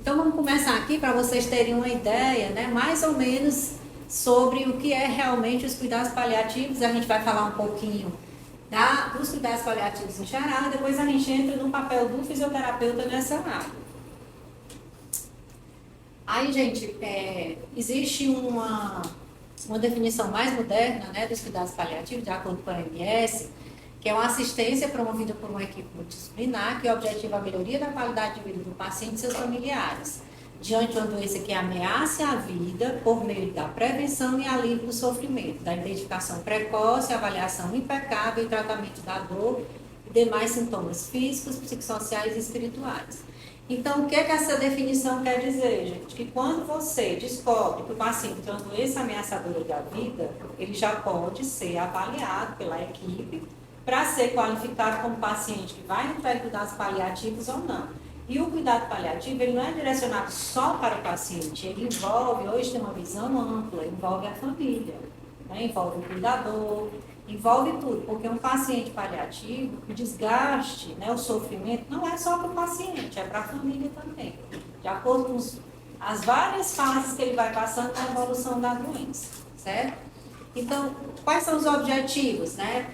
Então vamos começar aqui para vocês terem uma ideia, né, mais ou menos sobre o que é realmente os cuidados paliativos. A gente vai falar um pouquinho dos cuidados paliativos em geral e depois a gente entra no papel do fisioterapeuta nessa área. Aí, gente, existe uma definição mais moderna, né, dos cuidados paliativos, de acordo com a OMS, que é uma assistência promovida por uma equipe multidisciplinar que objetiva a melhoria da qualidade de vida do paciente e seus familiares, diante de uma doença que ameace a vida por meio da prevenção e alívio do sofrimento, da identificação precoce, avaliação impecável e tratamento da dor e demais sintomas físicos, psicossociais e espirituais. Então, o que essa definição quer dizer, gente? Que quando você descobre que o paciente tem uma doença ameaçadora da vida, ele já pode ser avaliado pela equipe para ser qualificado como paciente que vai entrar em cuidados paliativos ou não. E o cuidado paliativo, ele não é direcionado só para o paciente, ele envolve, hoje tem uma visão ampla, envolve a família, né? Envolve o cuidador, envolve tudo, porque um paciente paliativo, o desgaste, né, o sofrimento, não é só para o paciente, é para a família também, de acordo com as várias fases que ele vai passando na evolução da doença, certo? Então, quais são os objetivos, né,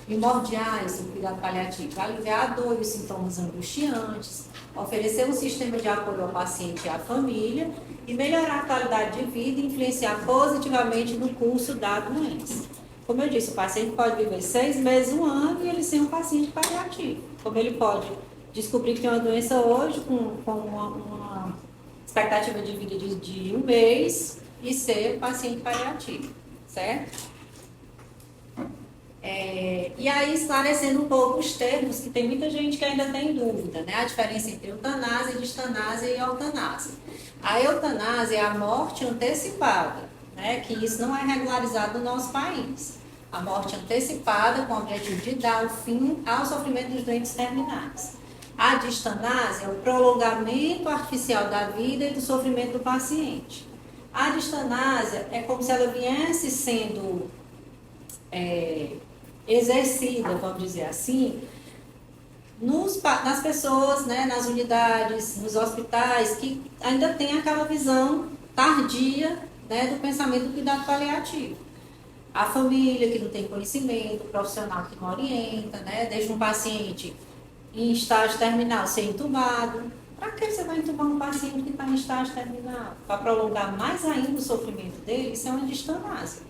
primordiais do cuidado paliativo? Aliviar a dor e os sintomas angustiantes, oferecer um sistema de apoio ao paciente e à família e melhorar a qualidade de vida e influenciar positivamente no curso da doença. Como eu disse, o paciente pode viver 6 meses, 1 ano e ele ser um paciente paliativo. Como ele pode descobrir que tem uma doença hoje com uma expectativa de vida de 1 mês e ser paciente paliativo, certo? E aí, esclarecendo um pouco os termos, que tem muita gente que ainda tem dúvida, né? A diferença entre eutanásia, distanásia e eutanásia. A eutanásia é a morte antecipada, né? Que isso não é regularizado no nosso país. A morte antecipada com o objetivo de dar o fim ao sofrimento dos doentes terminais. A distanásia é o prolongamento artificial da vida e do sofrimento do paciente. A distanásia é como se ela viesse sendo exercida, vamos dizer assim, nas pessoas, né, nas unidades, nos hospitais, que ainda tem aquela visão tardia, né, do pensamento do cuidado paliativo. A família que não tem conhecimento, o profissional que não orienta, né, deixa um paciente em estágio terminal ser entubado. Para que você vai entubar um paciente que está em estágio terminal? Para prolongar mais ainda o sofrimento dele, isso é uma distanásia.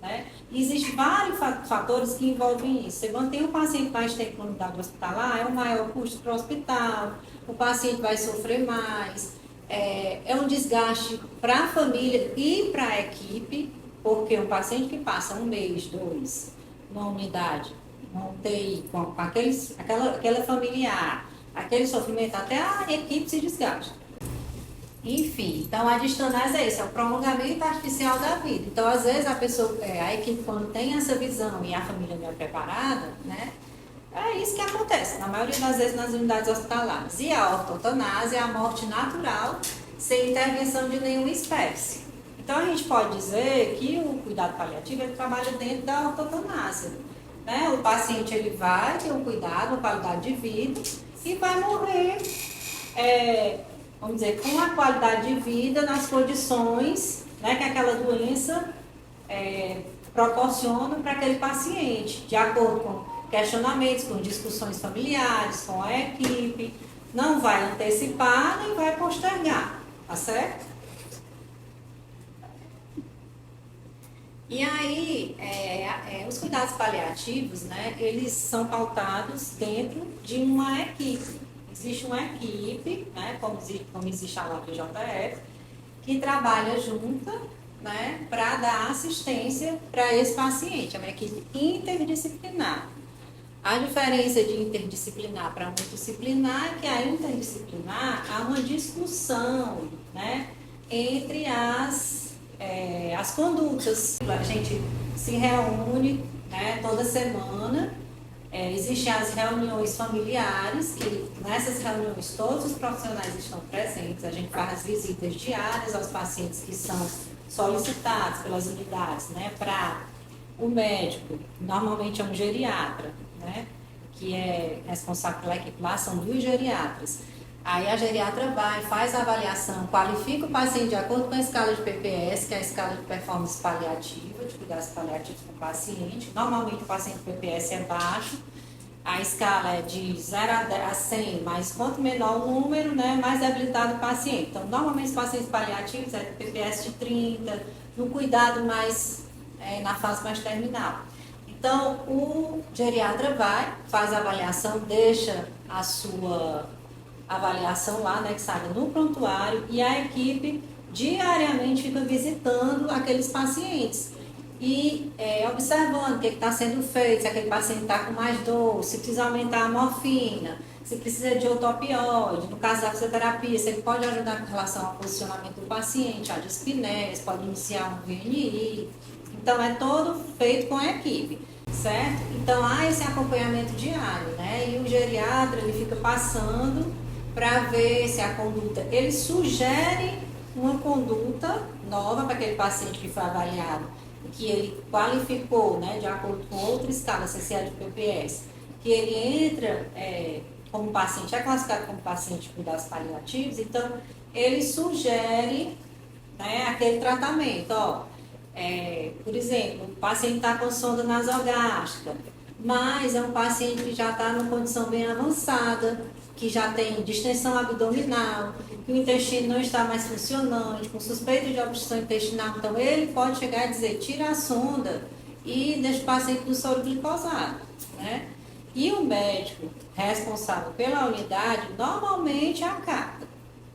Né? Existem vários fatores que envolvem isso. Você mantém o paciente mais tempo na unidade hospitalar, é um maior custo para o hospital, o paciente vai sofrer mais, é um desgaste para a família e para a equipe, porque um paciente que passa 1 mês, 2, numa unidade, numa UTI, com aquela familiar, aquele sofrimento, até a equipe se desgasta. Enfim, então a distanásia é isso, é o prolongamento artificial da vida. Então, às vezes, a equipe, quando tem essa visão e a família não é preparada, né, é isso que acontece, na maioria das vezes, nas unidades hospitalares. E a ortotanásia é a morte natural, sem intervenção de nenhuma espécie. Então, a gente pode dizer que o cuidado paliativo, ele trabalha dentro da ortotanásia. Né? O paciente, ele vai ter um cuidado, uma qualidade de vida e vai morrer, vamos dizer, com a qualidade de vida nas condições, né, que aquela doença proporciona para aquele paciente, de acordo com questionamentos, com discussões familiares, com a equipe. Não vai antecipar nem vai postergar, tá certo? E aí, os cuidados paliativos, né, eles são pautados dentro de uma equipe. Existe uma equipe, né, como existe a LABJF, que trabalha junta, né, para dar assistência para esse paciente. É uma equipe interdisciplinar. A diferença de interdisciplinar para multidisciplinar é que a interdisciplinar há uma discussão, né, entre as condutas. A gente se reúne, né, toda semana. Existem as reuniões familiares, que nessas reuniões todos os profissionais estão presentes. A gente faz visitas diárias aos pacientes que são solicitados pelas unidades, né, para o médico, normalmente é um geriatra, né, que é responsável pela equipe lá, são 2 geriatras. Aí a geriatra vai, faz a avaliação, qualifica o paciente de acordo com a escala de PPS, que é a escala de performance paliativa, de cuidados paliativos com o paciente. Normalmente o paciente PPS é baixo, a escala é de 0 a 100, mas quanto menor o número, né, mais debilitado o paciente. Então, normalmente os pacientes paliativos é PPS de 30, no cuidado mais, na fase mais terminal. Então, o geriatra vai, faz a avaliação, deixa a sua avaliação lá anexada no prontuário e a equipe diariamente fica visitando aqueles pacientes e observando o que está sendo feito, se aquele paciente está com mais dor, se precisa aumentar a morfina, se precisa de outro opioide, no caso da fisioterapia, se ele pode ajudar com relação ao posicionamento do paciente, a dispneia, pode iniciar um VNI. Então, é todo feito com a equipe, certo? Então, há esse acompanhamento diário, né? E o geriatra, ele fica passando para ver se a conduta, ele sugere uma conduta nova para aquele paciente que foi avaliado, que ele qualificou, né, de acordo com outra escala, CCA de PPS, que ele entra como paciente, é classificado como paciente de cuidados paliativos, então ele sugere, né, aquele tratamento, por exemplo, o paciente está com sonda nasogástrica, mas é um paciente que já está numa condição bem avançada, que já tem distensão abdominal, que o intestino não está mais funcionante, com suspeita de obstrução intestinal. Então, ele pode chegar a dizer, tira a sonda e deixa o paciente no soro glicosado, né? E o médico responsável pela unidade, normalmente acata,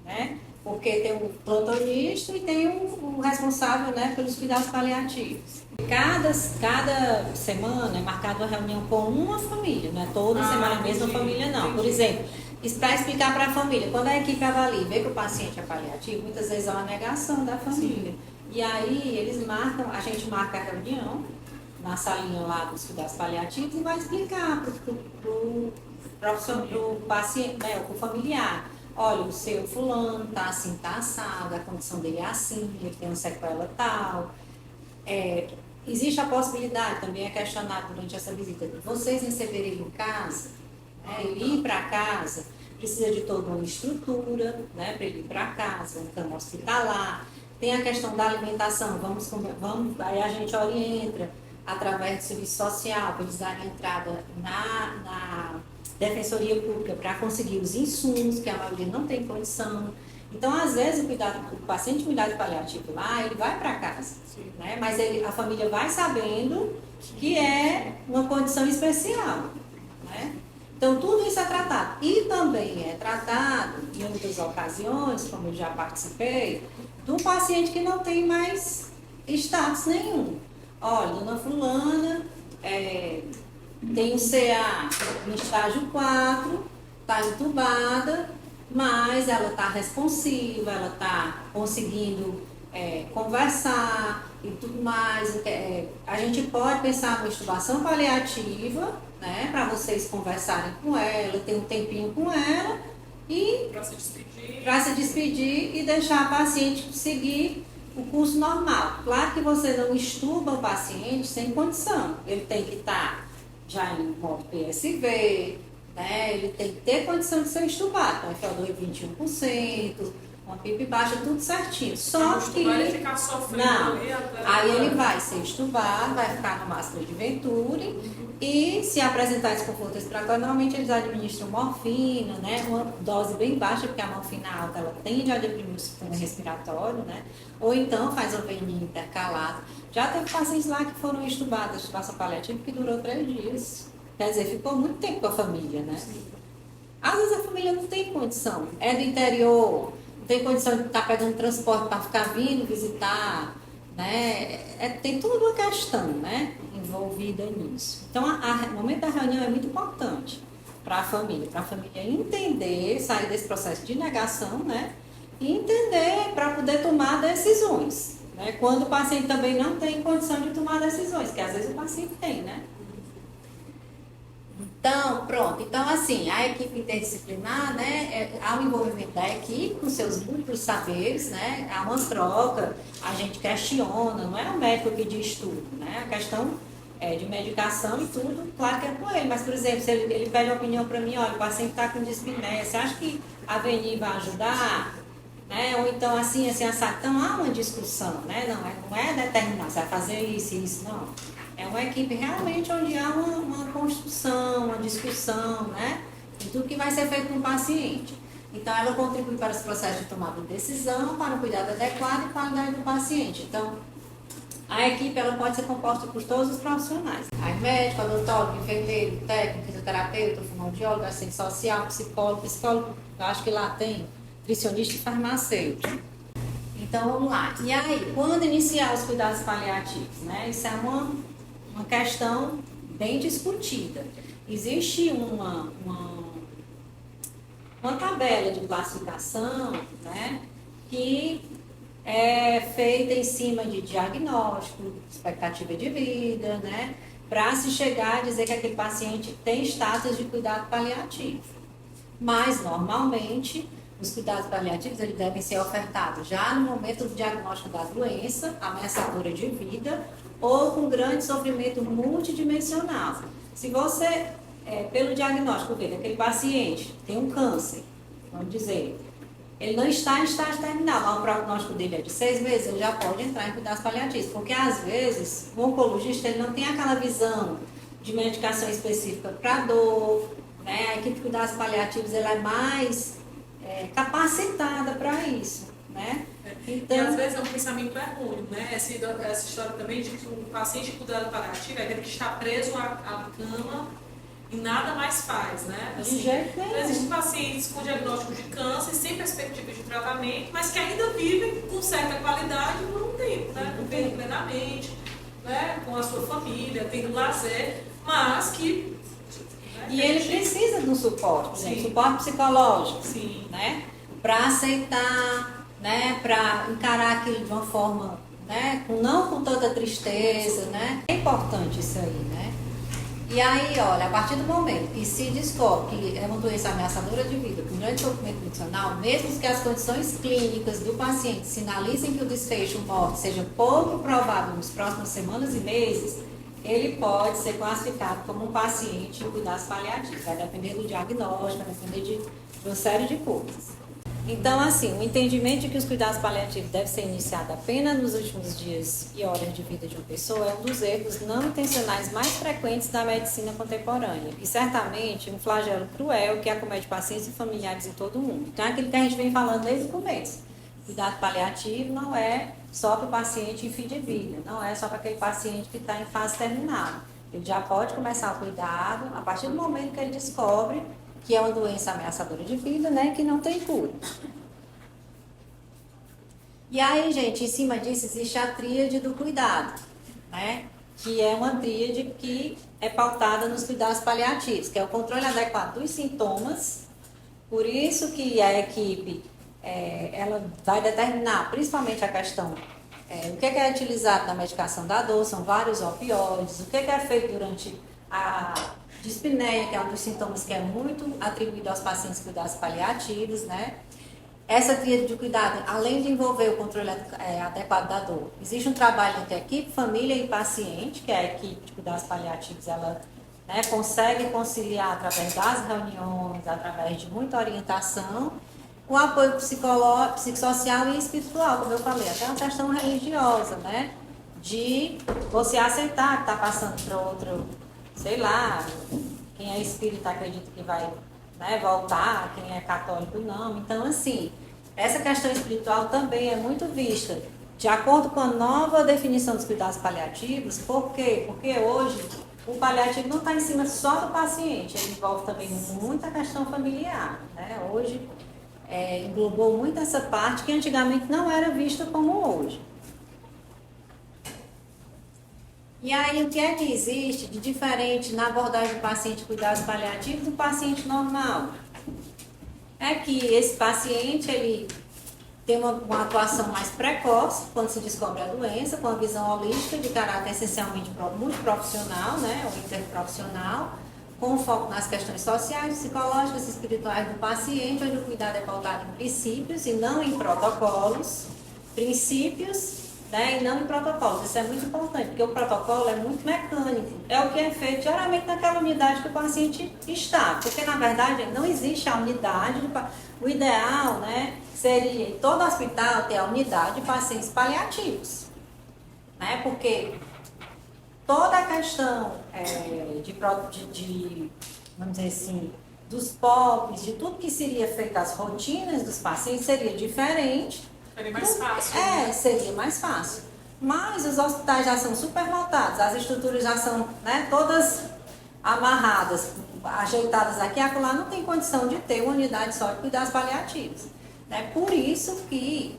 né? Porque tem um plantonista e tem um responsável, né, pelos cuidados paliativos. Cada semana é marcada uma reunião com uma família, não é toda semana a mesma família, não. Por exemplo, para explicar para a família, quando a equipe avalia e vê que o paciente é paliativo, muitas vezes é uma negação da família. Sim. E aí eles marcam, a gente marca a reunião na salinha lá dos cuidados paliativos e vai explicar para o paciente, né, para o familiar. Olha, o seu fulano tá assim, tá assado, a condição dele é assim, ele tem uma sequela tal. Existe a possibilidade, também é questionado durante essa visita, de vocês receberem em casa, né, ele ir para casa, precisa de toda uma estrutura, né, para ele ir para casa, um cama hospitalar. Tem a questão da alimentação, aí a gente orienta através do serviço social, para eles darem entrada na Defensoria Pública para conseguir os insumos, que a maioria não tem condição. Então, às vezes, o paciente de cuidado paliativo lá, ele vai para casa, né? Mas a família vai sabendo que é uma condição especial, né? Então, tudo isso é tratado. E também é tratado, em outras ocasiões, como eu já participei, de um paciente que não tem mais status nenhum. Olha, dona fulana tem um CA no estágio 4, está entubada, mas ela está responsiva, ela está conseguindo conversar e tudo mais. A gente pode pensar numa intubação paliativa, né, para vocês conversarem com ela, ter um tempinho com ela e para se despedir e deixar a paciente seguir o curso normal. Claro que você não estuba o paciente sem condição, ele tem que estar já em modo PSV, né? Ele tem que ter condição de ser estubado, então FO2 21%, uma PIP baixa, tudo certinho. Só que ele ficar sofrendo não, ali, aí ele vai ser estubado, vai ficar no máscara de Venturi e se apresentar desconforto respiratório, normalmente eles administram morfina, né? Uma dose bem baixa, porque a morfina alta ela tende a deprimir o sistema respiratório, né? Ou então faz o VNI intercalado. Já teve pacientes lá que foram estubados, a estubação paliativa, que durou 3 dias. Quer dizer, ficou muito tempo com a família, né? Às vezes a família não tem condição, é do interior, não tem condição de estar pegando transporte para ficar vindo visitar, né? Tem toda uma questão, né, envolvida nisso. Então, o momento da reunião é muito importante para a família entender, sair desse processo de negação, né, e entender para poder tomar decisões, né, quando o paciente também não tem condição de tomar decisões, que às vezes o paciente tem, né. Então, pronto. Então, assim, a equipe interdisciplinar, né, há um envolvimento da equipe com seus múltiplos saberes, né, há uma troca, a gente questiona, não é o médico que diz tudo, né, a questão de medicação e tudo, claro que é com ele, mas, por exemplo, se ele pede opinião para mim, olha, o paciente está com dispneia, você acha que Avenir vai ajudar, né? Ou então assim, assado. Então há uma discussão, né? Não é determinar, você vai fazer isso, não. É uma equipe realmente onde há uma construção, uma discussão, né? De tudo que vai ser feito com o paciente. Então, ela contribui para os processos de tomada de decisão, para o cuidado adequado e qualidade do paciente. Então, a equipe ela pode ser composta por todos os profissionais. Aí, médico, odontólogo, enfermeiro, técnico, fisioterapeuta, fonoaudiólogo, assistente social, psicólogo, eu acho que lá tem nutricionista e farmacêutico. Então, vamos lá. E aí, quando iniciar os cuidados paliativos? Né? Isso é uma questão bem discutida. Existe uma tabela de classificação, né, que é feita em cima de diagnóstico, expectativa de vida, né, para se chegar a dizer que aquele paciente tem status de cuidado paliativo. Mas, normalmente, os cuidados paliativos eles devem ser ofertados já no momento do diagnóstico da doença, ameaçadora de vida, ou com grande sofrimento multidimensional. Se você, pelo diagnóstico dele, aquele paciente tem um câncer, vamos dizer, ele não está em estágio terminal, mas o prognóstico dele é de 6 meses, ele já pode entrar em cuidados paliativos, porque às vezes o oncologista ele não tem aquela visão de medicação específica para dor, né? A equipe de cuidados paliativos ela é mais capacitada para isso, né? Então, e às vezes é um pensamento errôneo, né? Essa história também de que o paciente de cuidado paliativo é aquele que está preso à cama e nada mais faz, né? Assim, de jeito nenhum. Existem pacientes com diagnóstico de câncer, sem perspectiva de tratamento, mas que ainda vivem com certa qualidade por um tempo, né? Vivendo plenamente, né? Com a sua família, tendo lazer, mas que... E ele precisa de um suporte, por exemplo, suporte psicológico, sim, né? Para aceitar, né? Para encarar aquilo de uma forma, né? Não com toda tristeza, né? É importante isso aí, né? E aí, olha, a partir do momento que se descobre que é uma doença ameaçadora de vida, com grande sofrimento nutricional, mesmo que as condições clínicas do paciente sinalizem que o desfecho morte seja pouco provável nas próximas semanas e meses, ele pode ser classificado como um paciente em cuidados paliativos. Vai depender do diagnóstico, vai depender de uma série de coisas. Então, assim, o entendimento de que os cuidados paliativos devem ser iniciados apenas nos últimos dias e horas de vida de uma pessoa é um dos erros não intencionais mais frequentes da medicina contemporânea. E, certamente, um flagelo cruel que acomete pacientes e familiares em todo o mundo. Então, é aquilo que a gente vem falando desde o começo. Cuidado paliativo não é só para o paciente em fim de vida, não é só para aquele paciente que está em fase terminal. Ele já pode começar o cuidado a partir do momento que ele descobre que é uma doença ameaçadora de vida, né, que não tem cura. E aí, gente, em cima disso existe a tríade do cuidado, né, que é uma tríade que é pautada nos cuidados paliativos, que é o controle adequado dos sintomas. Por isso que a equipe ela vai determinar principalmente a questão o que é utilizado na medicação da dor, são vários opioides, o que é feito durante a dispneia, que é um dos sintomas que é muito atribuído aos pacientes de cuidados paliativos, né? Essa tríade de cuidado, além de envolver o controle adequado da dor, existe um trabalho entre equipe, família e paciente, que é a equipe de cuidados paliativos, ela consegue conciliar através das reuniões, através de muita orientação, com apoio psicossocial e espiritual, como eu falei, até uma questão religiosa, né? De você aceitar que está passando para outro, sei lá, quem é espírita acredita que vai voltar, quem é católico não. Então, assim, essa questão espiritual também é muito vista. De acordo com a nova definição dos cuidados paliativos, por quê? Porque hoje o paliativo não está em cima só do paciente, ele envolve também muita questão familiar, né? Hoje englobou muito essa parte que antigamente não era vista como hoje. E aí, o que é que existe de diferente na abordagem do paciente de cuidados paliativos do paciente normal? É que esse paciente, ele tem uma atuação mais precoce quando se descobre a doença, com a visão holística de caráter essencialmente multiprofissional, né, ou interprofissional, com foco nas questões sociais, psicológicas e espirituais do paciente, onde o cuidado é pautado em princípios e não em protocolos. Princípios né, e não em protocolos. Isso é muito importante, porque o protocolo é muito mecânico. É o que é feito geralmente naquela unidade que o paciente está. Porque, na verdade, não existe a unidade. O ideal, né, seria em todo hospital ter a unidade de pacientes paliativos. Né, porque toda a questão vamos dizer assim, dos POPs, de tudo que seria feito, as rotinas dos pacientes, seria diferente. Seria mais fácil. Né? Seria mais fácil. Mas os hospitais já são superlotados, as estruturas já são, né, todas amarradas, ajeitadas aqui e acolá, não tem condição de ter uma unidade só de cuidados paliativos. Né? Por isso que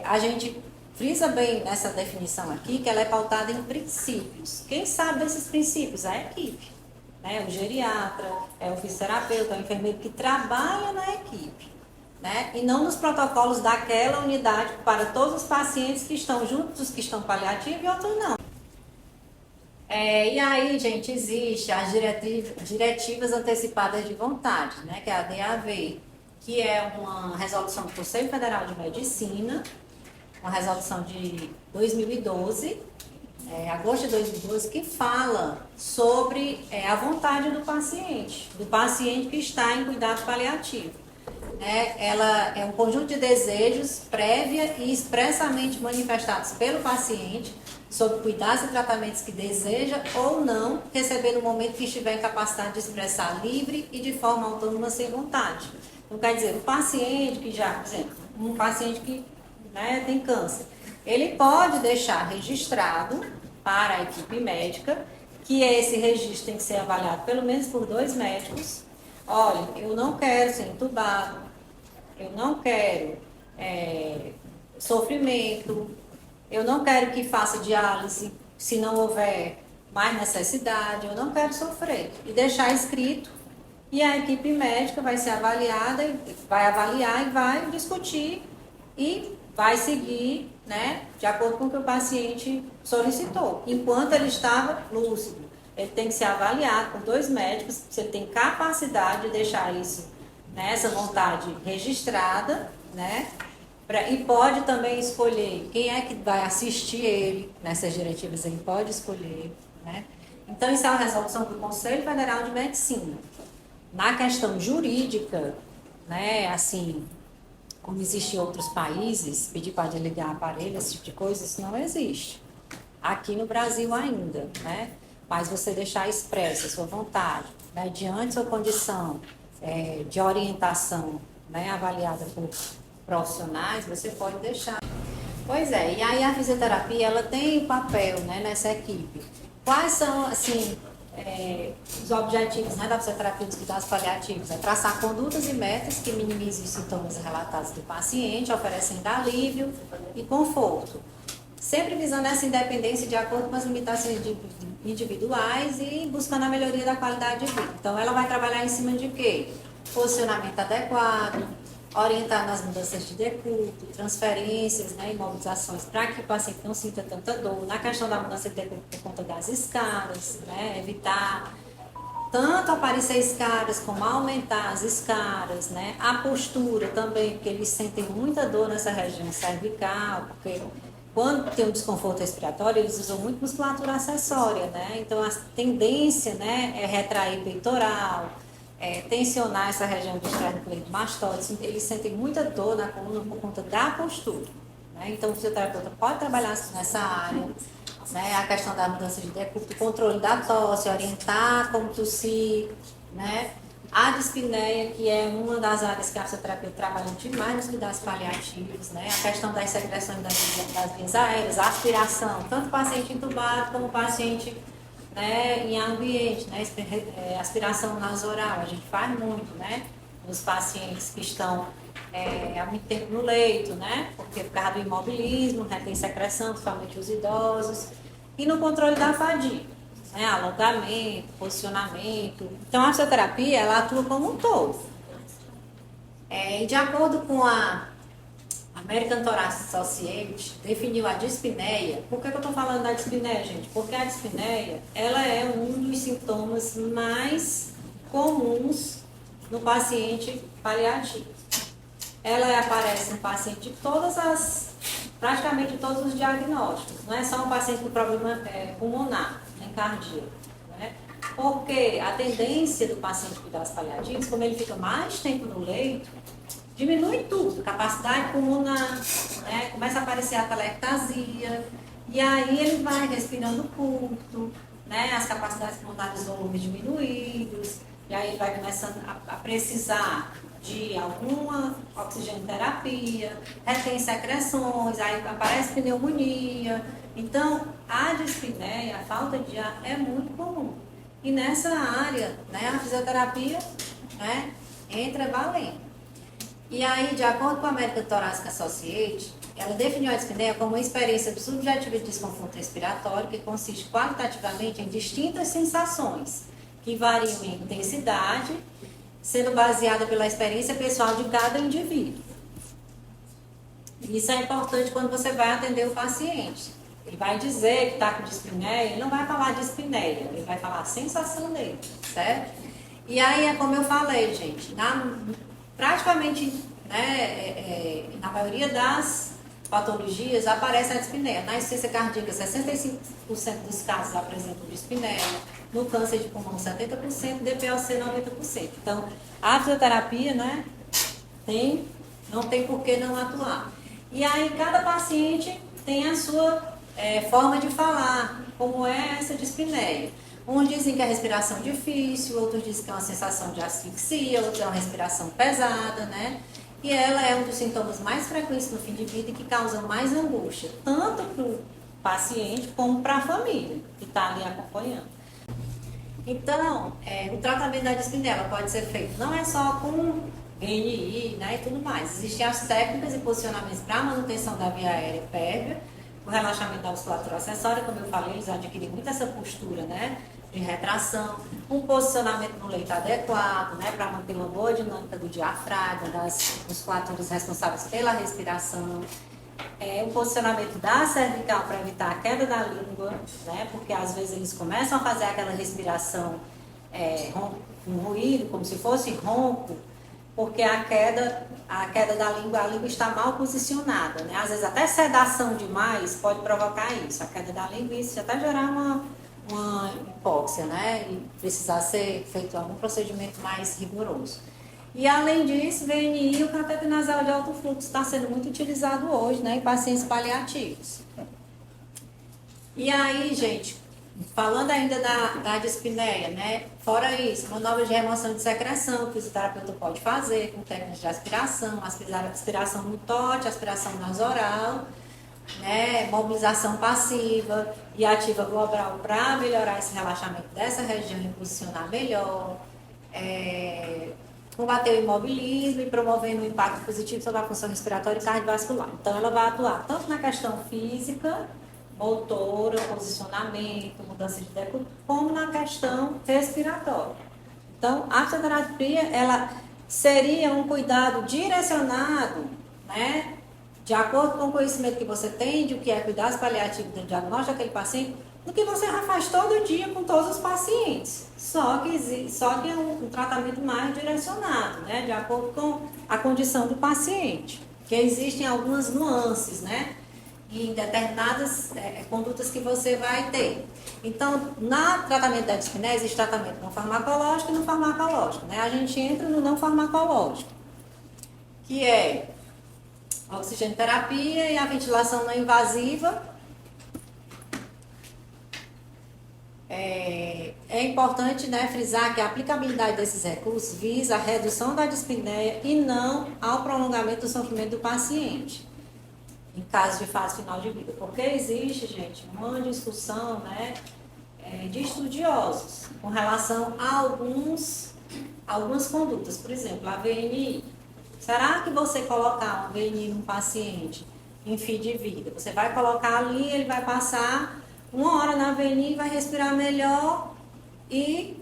a gente frisa bem nessa definição aqui, que ela é pautada em princípios. Quem sabe desses princípios? A equipe. Né? O geriatra, o fisioterapeuta, o enfermeiro que trabalha na equipe. Né? E não nos protocolos daquela unidade para todos os pacientes que estão juntos, os que estão paliativos e outros não. E aí, gente, existe as diretivas antecipadas de vontade, né? Que é a DAV, que é uma resolução do Conselho Federal de Medicina, uma resolução de 2012, agosto de 2012, que fala sobre a vontade do paciente que está em cuidado paliativo. Ela é um conjunto de desejos prévia e expressamente manifestados pelo paciente sobre cuidados e tratamentos que deseja ou não receber no momento que estiver em capacidade de expressar livre e de forma autônoma sem vontade. Então, quer dizer, o paciente que já, por exemplo, um paciente que tem câncer, ele pode deixar registrado para a equipe médica, que esse registro tem que ser avaliado pelo menos por 2 médicos. Olha, eu não quero ser entubado, eu não quero sofrimento, eu não quero que faça diálise se não houver mais necessidade, eu não quero sofrer. E deixar escrito, e a equipe médica vai ser avaliada, vai avaliar e vai discutir e vai seguir, né, de acordo com o que o paciente solicitou, enquanto ele estava lúcido. Ele tem que ser avaliado por 2 médicos, se ele tem capacidade de deixar isso, né, essa vontade registrada, né, e pode também escolher quem é que vai assistir ele nessas diretivas, ele pode escolher, né. Então, isso é uma resolução do Conselho Federal de Medicina. Na questão jurídica, né, assim, como existe em outros países, pedir para desligar aparelho, esse tipo de coisa, isso não existe. Aqui no Brasil ainda, né? Mas você deixar expressa a sua vontade, né, diante da sua condição de orientação, né, avaliada por profissionais, você pode deixar. Pois e aí a fisioterapia, ela tem papel, né, nessa equipe. Quais são, assim, os objetivos, né, da fisioterapia dos cuidados paliativos? É traçar condutas e metas que minimizem os sintomas relatados do paciente, oferecendo alívio e conforto. Sempre visando essa independência de acordo com as limitações individuais e buscando a melhoria da qualidade de vida. Então, ela vai trabalhar em cima de quê? Posicionamento adequado, orientar nas mudanças de decúbito, transferências, né, imobilizações, para que o paciente não sinta tanta dor. Na questão da mudança de decúbito por conta das escadas, né, evitar tanto aparecer escadas como aumentar as escadas, né, a postura também, porque eles sentem muita dor nessa região cervical, porque quando tem um desconforto respiratório, eles usam muito musculatura acessória, né? Então, a tendência, né, é retrair peitoral, tensionar essa região do esternocleidomastoide. Eles sentem muita dor na coluna por conta da postura. Né? Então, o fisioterapeuta pode trabalhar nessa área, né? A questão da mudança de decúbito, controle da tosse, orientar como tossir, né? A dispneia, que é uma das áreas que a fisioterapia trabalha demais nos cuidados paliativos, né? A questão das secreções das vias aéreas, a aspiração, tanto o paciente entubado como o paciente, né, em ambiente, né? Aspiração nasoral, a gente faz muito, né? Nos pacientes que estão há muito tempo no leito, né? Porque por causa do imobilismo, né, tem secreção, principalmente os idosos, e no controle da fadiga. Alongamento, posicionamento. Então, a fisioterapia, ela atua como um todo. E de acordo com a American Thoracic Society, definiu a dispneia. Por que eu estou falando da dispneia, gente? Porque a dispneia, ela é um dos sintomas mais comuns no paciente paliativo. Ela aparece no paciente de todas as praticamente todos os diagnósticos. Não é só um paciente com problema pulmonar, nem cardíaco. Né? Porque a tendência do paciente com cuidados paliativos, como ele fica mais tempo no leito, diminui tudo, capacidade pulmonar, né? Começa a aparecer a atelectasia, e aí ele vai respirando curto, né? As capacidades pulmonares, volumes diminuídos, e aí ele vai começando a precisar de alguma oxigenoterapia, retém secreções, aí aparece pneumonia. Então, a dispneia, a falta de ar, é muito comum. E nessa área, né, a fisioterapia, né, entra valendo. E aí, de acordo com a American Thoracic Association, ela definiu a dispneia como uma experiência subjetiva de desconforto respiratório que consiste qualitativamente em distintas sensações, que variam em intensidade, sendo baseada pela experiência pessoal de cada indivíduo. Isso é importante quando você vai atender o paciente. Ele vai dizer que está com dispneia, ele não vai falar dispneia, ele vai falar a sensação dele, certo? E aí é como eu falei, gente, praticamente, né, na maioria das patologias aparece a dispneia. Na insuficiência cardíaca, 65% dos casos apresentam dispneia. No câncer de pulmão, 70%, DPLC, 90%. Então, a fisioterapia, né, não tem por que não atuar. E aí, cada paciente tem a sua forma de falar, como é essa dispneia. Uns dizem que é respiração difícil, outros dizem que é uma sensação de asfixia, outros é uma respiração pesada, né? E ela é um dos sintomas mais frequentes no fim de vida e que causam mais angústia, tanto para o paciente como para a família que está ali acompanhando. Então, o tratamento da dispneia pode ser feito não é só com VNI, né, e tudo mais. Existem as técnicas e posicionamentos para a manutenção da via aérea pérvia, o relaxamento da musculatura acessória, como eu falei, eles adquirem muito essa postura, né, de retração, um posicionamento no leito adequado, né, para manter uma boa dinâmica do diafragma, das musculaturas responsáveis pela respiração, o posicionamento da cervical para evitar a queda da língua, né, porque às vezes eles começam a fazer aquela respiração com ruído, como se fosse ronco, porque a queda da língua, a língua está mal posicionada, né? Às vezes até sedação demais pode provocar isso, a queda da língua, isso até gerar uma hipóxia, né? E precisar ser feito algum procedimento mais rigoroso. E além disso, VNI, o cateter nasal de alto fluxo está sendo muito utilizado hoje, né, em pacientes paliativos. E aí, gente, falando ainda da dispneia, né? Fora isso, manobras de remoção de secreção que o fisioterapeuta pode fazer com técnicas de aspiração, aspiração no tote, aspiração nasoral, né? Mobilização passiva e ativa global para melhorar esse relaxamento dessa região e posicionar melhor. Combater o imobilismo e promovendo um impacto positivo sobre a função respiratória e cardiovascular. Então, ela vai atuar tanto na questão física, motora, posicionamento, mudança de decúbito, como na questão respiratória. Então, a fisioterapia, ela seria um cuidado direcionado, né, de acordo com o conhecimento que você tem de o que é cuidados paliativos do diagnóstico daquele paciente, do que você já faz todo dia com todos os pacientes. Só que é um tratamento mais direcionado, né, de acordo com a condição do paciente. Que existem algumas nuances, né, em determinadas condutas que você vai ter. Então, no tratamento da dispneia, existe tratamento não farmacológico e não farmacológico, né? A gente entra no não farmacológico, que é a oxigenoterapia e a ventilação não invasiva. É importante, né, frisar que a aplicabilidade desses recursos visa a redução da dispneia e não ao prolongamento do sofrimento do paciente, em caso de fase final de vida. Porque existe, gente, uma discussão, né, de estudiosos com relação a algumas condutas. Por exemplo, a VNI. Será que você colocar um VNI num paciente em fim de vida, você vai colocar ali, ele vai passar 1 hora na VNI, vai respirar melhor e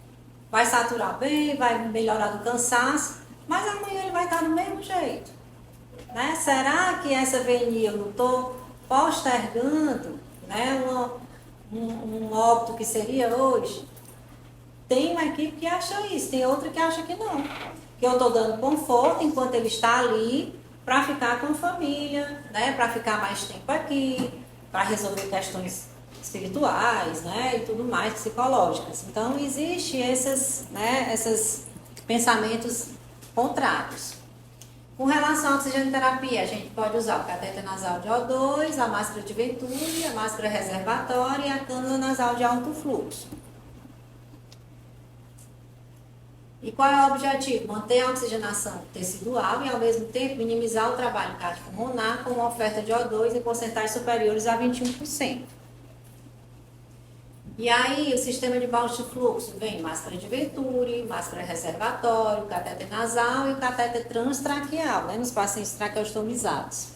vai saturar bem, vai melhorar do cansaço, mas amanhã ele vai estar do mesmo jeito, né? Será que essa VNI eu não estou postergando, né, um óbito que seria hoje? Tem uma equipe que acha isso, tem outra que acha que não. Que eu estou dando conforto enquanto ele está ali, para ficar com a família, né? Para ficar mais tempo aqui, para resolver questões espirituais, né? E tudo mais, psicológicas. Então, existe esses pensamentos contrários. Com relação à oxigenoterapia, a gente pode usar o cateter nasal de O2, a máscara de Venturi, a máscara reservatória e a cânula nasal de alto fluxo. E qual é o objetivo? Manter a oxigenação tecidual e, ao mesmo tempo, minimizar o trabalho cardiopulmonar com uma oferta de O2 em porcentagens superiores a 21%. E aí, o sistema de baixo fluxo vem máscara de Venturi, máscara reservatória, o cateter nasal e o cateter transtraqueal, né, nos pacientes traqueostomizados.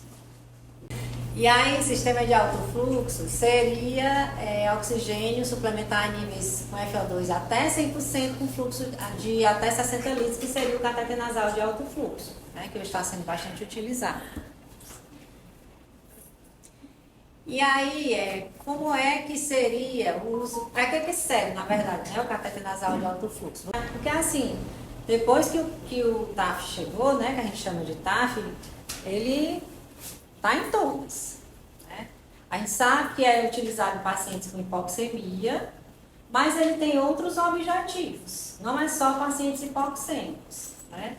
E aí, sistema de alto fluxo seria oxigênio suplementar em níveis com FO2 até 100% com fluxo de até 60 litros, que seria o cateter nasal de alto fluxo, né, que hoje está sendo bastante utilizado. E aí, como é que seria o uso, para que serve, na verdade, né, o cateter nasal de alto fluxo? Porque assim, depois que o TAF chegou, né, que a gente chama de TAF, ele está em todas, né? A gente sabe que é utilizado em pacientes com hipoxemia, mas ele tem outros objetivos, não é só pacientes hipoxêmicos, né?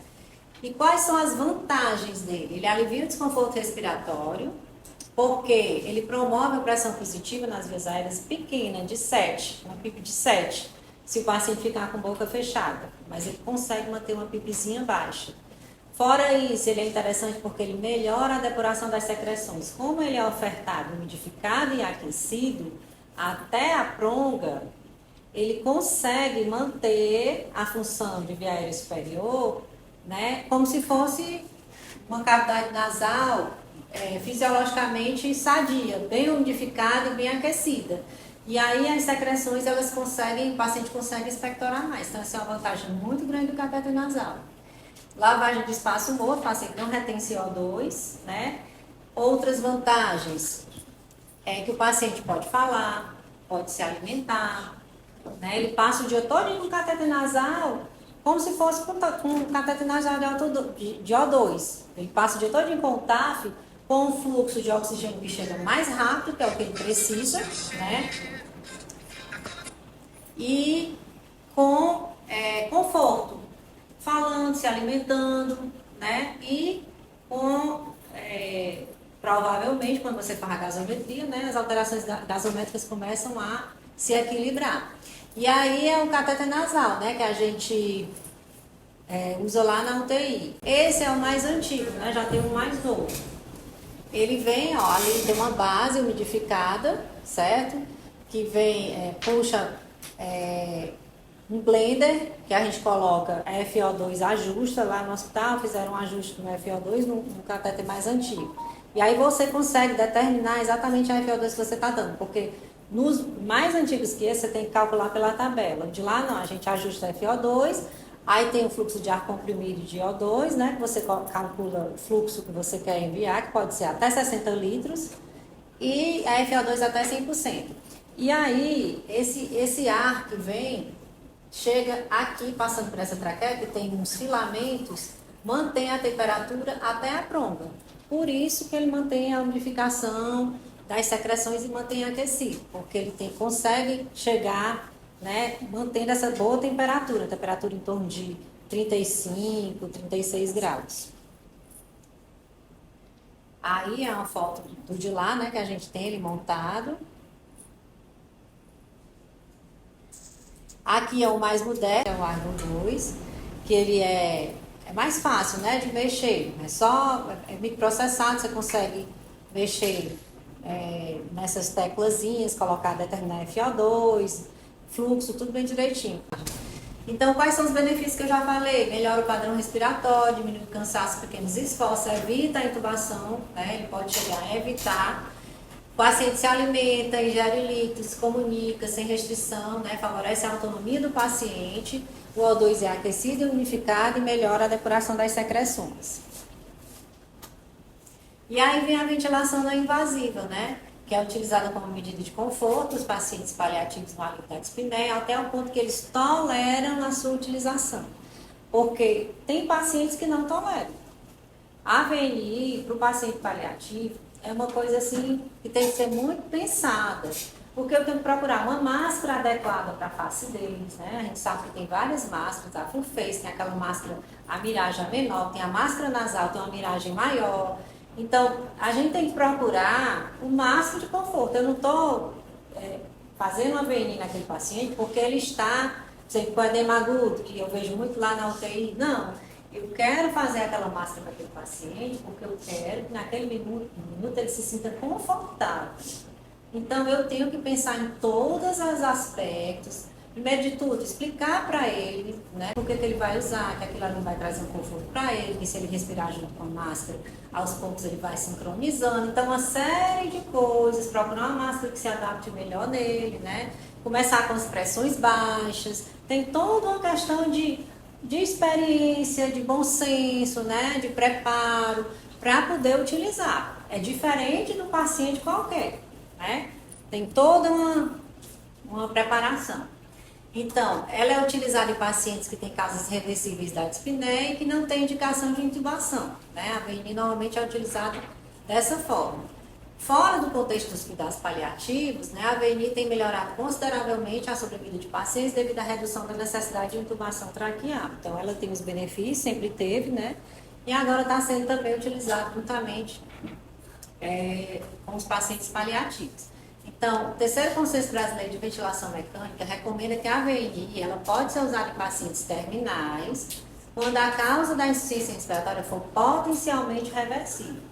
E quais são as vantagens dele? Ele alivia o desconforto respiratório, porque ele promove a pressão positiva nas vias aéreas pequena, de 7, uma PIP de 7, se o paciente ficar com boca fechada, mas ele consegue manter uma PIPzinha baixa. Fora isso, ele é interessante porque ele melhora a depuração das secreções. Como ele é ofertado umidificado e aquecido, até a pronga, ele consegue manter a função de via aérea superior, né, como se fosse uma cavidade nasal fisiologicamente sadia, bem umidificada e bem aquecida. E aí as secreções, o paciente consegue expectorar mais. Então, essa é uma vantagem muito grande do cateter nasal. Lavagem de espaço morto, o paciente não retém CO2, né? Outras vantagens é que o paciente pode falar, pode se alimentar, né? Ele passa o dia todo com cateter nasal, como se fosse com cateter nasal de O2. Ele passa o dia todo com o TAF, com um fluxo de oxigênio que chega mais rápido, que é o que ele precisa, né? E com conforto, falando, se alimentando, né? E com, provavelmente, quando você faz a gasometria, né? As alterações gasométricas começam a se equilibrar. E aí é o cateter nasal, né? Que a gente usa lá na UTI. Esse é o mais antigo, né? Já tem um mais novo. Ele vem, ó, ali tem uma base umidificada, certo? Que vem, puxa um blender, que a gente coloca FO2, ajusta lá no hospital, fizeram um ajuste no FO2 no cateter mais antigo. E aí você consegue determinar exatamente a FO2 que você está dando, porque nos mais antigos que esse, você tem que calcular pela tabela. De lá não, a gente ajusta FO2, aí tem o fluxo de ar comprimido de O2, né, que você calcula o fluxo que você quer enviar, que pode ser até 60 litros, e a FO2 até 100%. E aí, esse ar que vem, chega aqui, passando por essa traqueia, que tem uns filamentos, mantém a temperatura até a pronga. Por isso que ele mantém a umidificação das secreções e mantém aquecido, porque ele consegue chegar, né, mantendo essa boa temperatura em torno de 35, 36 graus. Aí é uma foto do de lá, né, que a gente tem ele montado. Aqui é o mais moderno, é o Argon 2, que ele é mais fácil, né, de mexer. É microprocessado, você consegue mexer nessas teclazinhas, colocar, determinar FO2, fluxo, tudo bem direitinho. Então, quais são os benefícios que eu já falei? Melhora o padrão respiratório, diminui o cansaço, pequenos esforços, evita a intubação, né? Ele pode chegar a evitar. O paciente se alimenta, ingere líquidos, se comunica sem restrição, né? Favorece a autonomia do paciente. O O2 é aquecido e unificado e melhora a depuração das secreções. E aí vem a ventilação não invasiva, né? Que é utilizada como medida de conforto dos pacientes paliativos no alívio da dispneia, até o ponto que eles toleram a sua utilização. Porque tem pacientes que não toleram. A VNI, para o paciente paliativo, é uma coisa assim que tem que ser muito pensada, porque eu tenho que procurar uma máscara adequada para a face deles, né? A gente sabe que tem várias máscaras, a full face, tem aquela máscara, a miragem é menor, tem a máscara nasal, tem uma miragem maior. Então, a gente tem que procurar o máximo de conforto. Eu não estou fazendo uma VNI naquele paciente porque ele está, por exemplo, com edema agudo, que eu vejo muito lá na UTI. Não, eu quero fazer aquela máscara para aquele paciente porque eu quero que naquele minuto ele se sinta confortável. Então, eu tenho que pensar em todos os aspectos. Primeiro de tudo, explicar para ele, né, por que ele vai usar, que aquilo ali vai trazer um conforto para ele, que se ele respirar junto com a máscara, aos poucos ele vai sincronizando. Então, uma série de coisas, procurar uma máscara que se adapte melhor nele, né? Começar com as pressões baixas. Tem toda uma questão de experiência, de bom senso, né, de preparo, para poder utilizar. É diferente do paciente qualquer, né? Tem toda uma preparação. Então, ela é utilizada em pacientes que têm causas reversíveis da dispneia e que não tem indicação de intubação, né? A VNI normalmente é utilizada dessa forma. Fora do contexto dos cuidados paliativos, né, a VNI tem melhorado consideravelmente a sobrevida de pacientes devido à redução da necessidade de intubação traqueal. Então, ela tem os benefícios, sempre teve, né? E agora está sendo também utilizada juntamente com os pacientes paliativos. Então, o terceiro Conselho Brasileiro de Ventilação Mecânica recomenda que a VNI ela pode ser usada em pacientes terminais quando a causa da insuficiência respiratória for potencialmente reversível.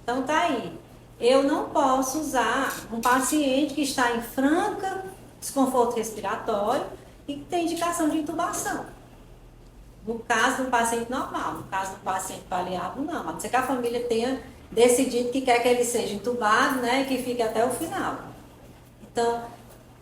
Então, tá aí. Eu não posso usar um paciente que está em franca desconforto respiratório e que tem indicação de intubação. No caso do paciente normal, no caso do paciente paliado, não. A não ser que a família tenha decidido que quer que ele seja intubado, né, e que fique até o final. Então,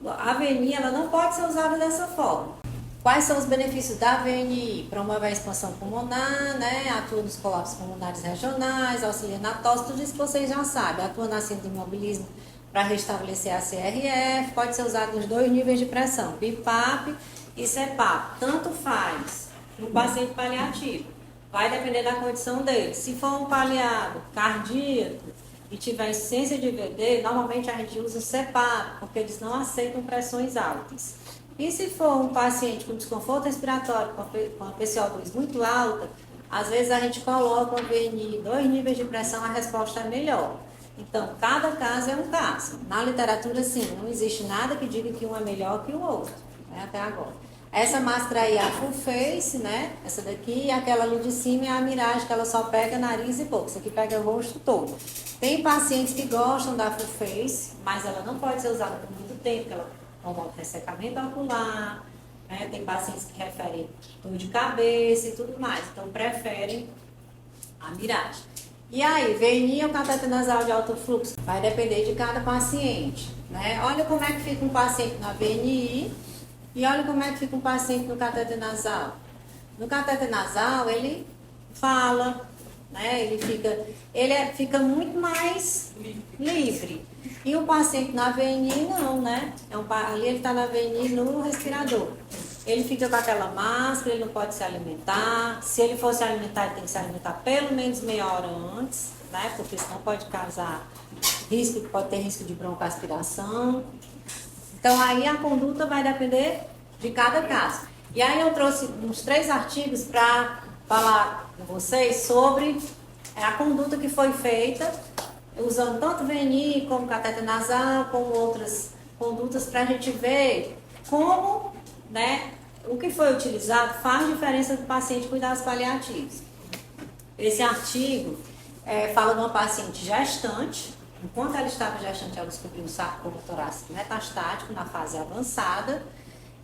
a VNI ela não pode ser usada dessa forma. Quais são os benefícios da VNI? Promove a expansão pulmonar, né? Atua nos colapsos pulmonares regionais, auxilia na tosse, tudo isso que vocês já sabem. Atua na síndrome de imobilismo para restabelecer a CRF, pode ser usado nos 2 níveis de pressão, BIPAP e CPAP. Tanto faz no paciente paliativo. Vai depender da condição dele. Se for um paliado cardíaco e tiver insuficiência de VD, normalmente a gente usa o CPAP, porque eles não aceitam pressões altas. E se for um paciente com desconforto respiratório, com a PCO2 muito alta, às vezes a gente coloca uma VNI, 2 níveis de pressão, a resposta é melhor. Então, cada caso é um caso. Na literatura, sim, não existe nada que diga que um é melhor que o outro, né, até agora. Essa máscara aí é a full face, né? Essa daqui e aquela ali de cima é a miragem, que ela só pega nariz e boca. Essa aqui pega o rosto todo. Tem pacientes que gostam da full face, mas ela não pode ser usada por muito tempo, porque ela promove ressecamento ocular, né? Tem pacientes que referem dor de cabeça e tudo mais, então preferem a miragem. E aí, VNI ou cateter nasal de alto fluxo? Vai depender de cada paciente, né? Olha como é que fica um paciente na VNI e olha como é que fica um paciente no cateter nasal. No cateter nasal, ele fala, né? Ele fica muito mais livre. E o paciente na VNI não, né? Ali ele está na VNI no respirador. Ele fica com aquela máscara, ele não pode se alimentar. Se ele for se alimentar, ele tem que se alimentar pelo menos meia hora antes, né? Porque senão pode causar risco, pode ter risco de broncoaspiração. Então, aí a conduta vai depender de cada caso. E aí eu trouxe uns 3 artigos para falar com vocês sobre a conduta que foi feita, usando tanto VNI como cateter nasal, como outras condutas, para a gente ver como, né, o que foi utilizado faz diferença do paciente cuidados paliativos. Esse artigo fala de uma paciente gestante. Enquanto ela estava gestante, ela descobriu um sarcoma torácico metastático na fase avançada.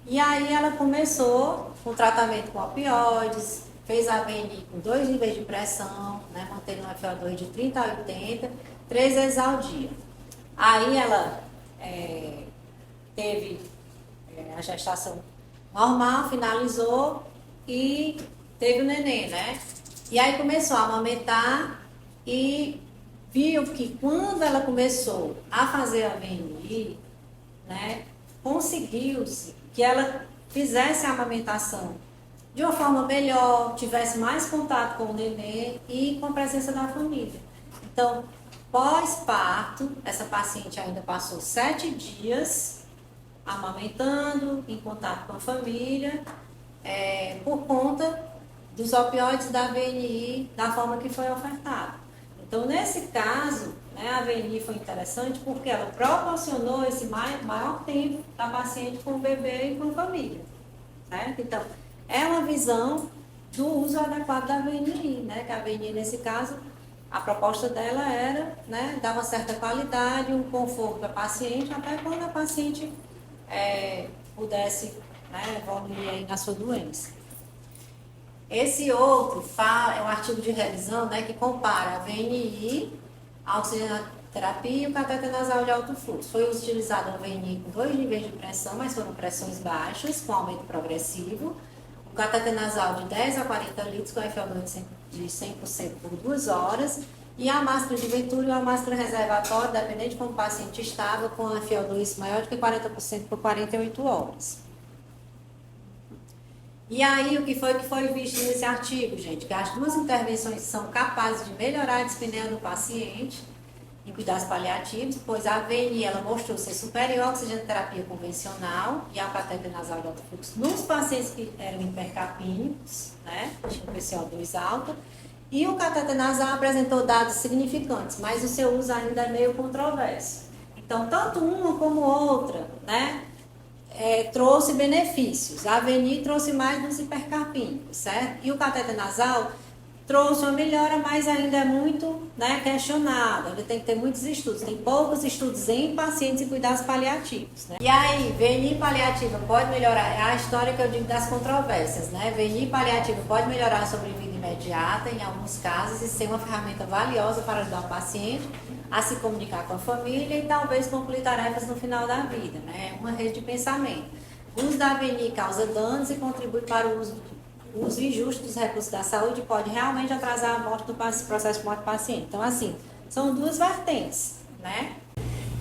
E aí ela começou com tratamento com opioides, fez a VNI com 2 níveis de pressão, né, mantendo um FO2 de 30 a 80, 3 vezes ao dia. Aí ela teve a gestação normal, finalizou e teve o neném, né? E aí começou a amamentar e viu que quando ela começou a fazer a VNI, né, conseguiu-se que ela fizesse a amamentação de uma forma melhor, tivesse mais contato com o neném e com a presença da família. Então, pós-parto, essa paciente ainda passou 7 dias amamentando, em contato com a família, por conta dos opioides da VNI, da forma que foi ofertado. Então, nesse caso, né, a VNI foi interessante porque ela proporcionou esse maior tempo da paciente com o bebê e com a família. Certo? Então, é uma visão do uso adequado da VNI, né? Que a VNI, nesse caso, a proposta dela era, né, dar uma certa qualidade, um conforto para a paciente, até quando a paciente pudesse, né, evoluir aí na sua doença. Esse outro é um artigo de revisão, né, que compara a VNI, a oxigenoterapia e o cateter nasal de alto fluxo. Foi utilizado a VNI com 2 níveis de pressão, mas foram pressões baixas, com aumento progressivo. O cateter nasal de 10 a 40 litros, com FO2 de 100% por 2 horas. E a máscara de Venturi ou a máscara reservatória, dependente de como o paciente estava, com a FO2 maior do que 40% por 48 horas. E aí, o que foi visto nesse artigo, gente? Que as 2 intervenções são capazes de melhorar a dispneia do paciente em cuidados paliativos, pois a VNI ela mostrou ser superior à oxigenoterapia convencional e ao cateter nasal de alto fluxo nos pacientes que eram hipercapnínicos, né? Tinham PCO2 alto. E o cateter nasal apresentou dados significantes, mas o seu uso ainda é meio controverso. Então, tanto uma como outra, né? Trouxe benefícios. A VNI trouxe mais nos hipercarpínicos, certo? E o cateter nasal trouxe uma melhora, mas ainda é muito, né, questionado. Ainda tem que ter muitos estudos. Tem poucos estudos em pacientes em cuidados paliativos, né? E aí, VNI paliativa pode melhorar? É a história que eu digo das controvérsias, né? VNI paliativa pode melhorar a sobrevida imediata, em alguns casos, e ser uma ferramenta valiosa para ajudar o paciente a se comunicar com a família e talvez concluir tarefas no final da vida, né? É uma rede de pensamento. O uso da VNI causa danos e contribui para o uso injusto dos recursos da saúde, pode realmente atrasar a morte do processo de morte do paciente. Então, assim, são 2 vertentes, né?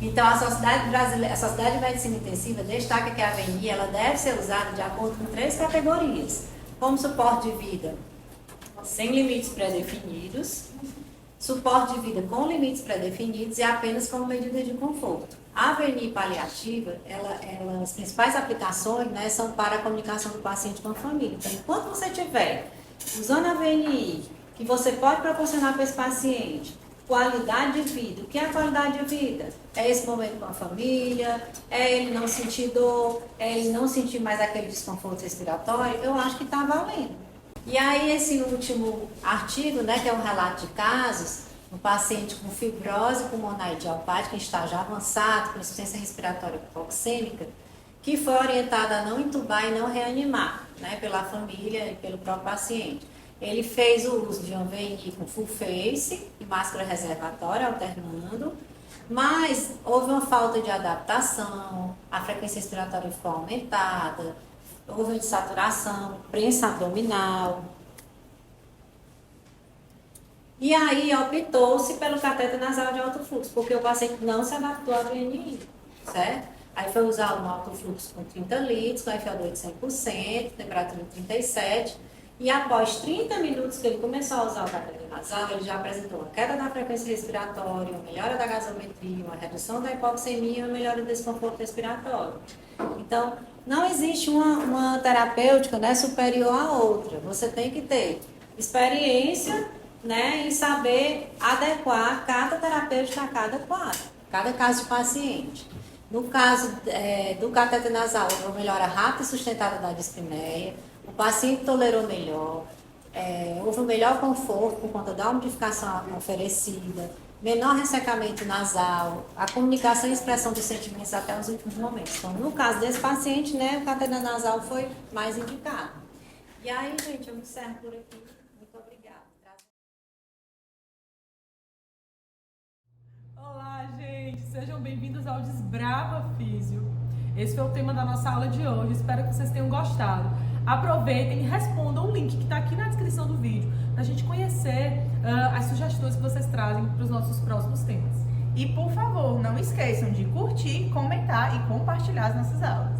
Então, a Sociedade de Medicina Intensiva destaca que a VNI ela deve ser usada de acordo com 3 categorias, como suporte de vida sem limites pré-definidos, suporte de vida com limites pré-definidos e apenas como medida de conforto. A VNI paliativa, as principais aplicações, né, são para a comunicação do paciente com a família. Então, enquanto você estiver usando a VNI, que você pode proporcionar para esse paciente qualidade de vida. O que é a qualidade de vida? É esse momento com a família, é ele não sentir dor, é ele não sentir mais aquele desconforto respiratório. Eu acho que está valendo. E aí, esse último artigo, né, que é um relato de casos, um paciente com fibrose pulmonar idiopática em estágio avançado, com insuficiência respiratória hipoxêmica, que foi orientada a não entubar e não reanimar, né, pela família e pelo próprio paciente. Ele fez o uso de uma VNI com full face e máscara reservatória, alternando, mas houve uma falta de adaptação, a frequência respiratória ficou aumentada, houve uma desaturação, prensa abdominal. E aí optou-se pelo cateter nasal de alto fluxo, porque o paciente não se adaptou à VNI, certo? Aí foi usado um alto fluxo com 30 litros, com FO2 de 100%, temperatura de 37, e após 30 minutos que ele começou a usar o cateter nasal, ele já apresentou uma queda da frequência respiratória, uma melhora da gasometria, uma redução da hipoxemia e uma melhora do desconforto respiratório. Então, não existe uma terapêutica, né, superior à outra. Você tem que ter experiência, né, em saber adequar cada terapêutica a cada quadro, cada caso de paciente. No caso do cateter nasal, houve uma melhora rápida e sustentada da dispneia, o paciente tolerou melhor, houve um melhor conforto por conta da umidificação oferecida, menor ressecamento nasal, a comunicação e expressão dos sentimentos até os últimos momentos. Então, no caso desse paciente, né, o cateter nasal foi mais indicado. E aí, gente, eu me encerro por aqui. Muito obrigada. Olá, gente! Sejam bem-vindos ao Desbrava Físio. Esse foi o tema da nossa aula de hoje. Espero que vocês tenham gostado. Aproveitem e respondam o link que está aqui na descrição do vídeo para a gente conhecer as sugestões que vocês trazem para os nossos próximos temas. E, por favor, não esqueçam de curtir, comentar e compartilhar as nossas aulas.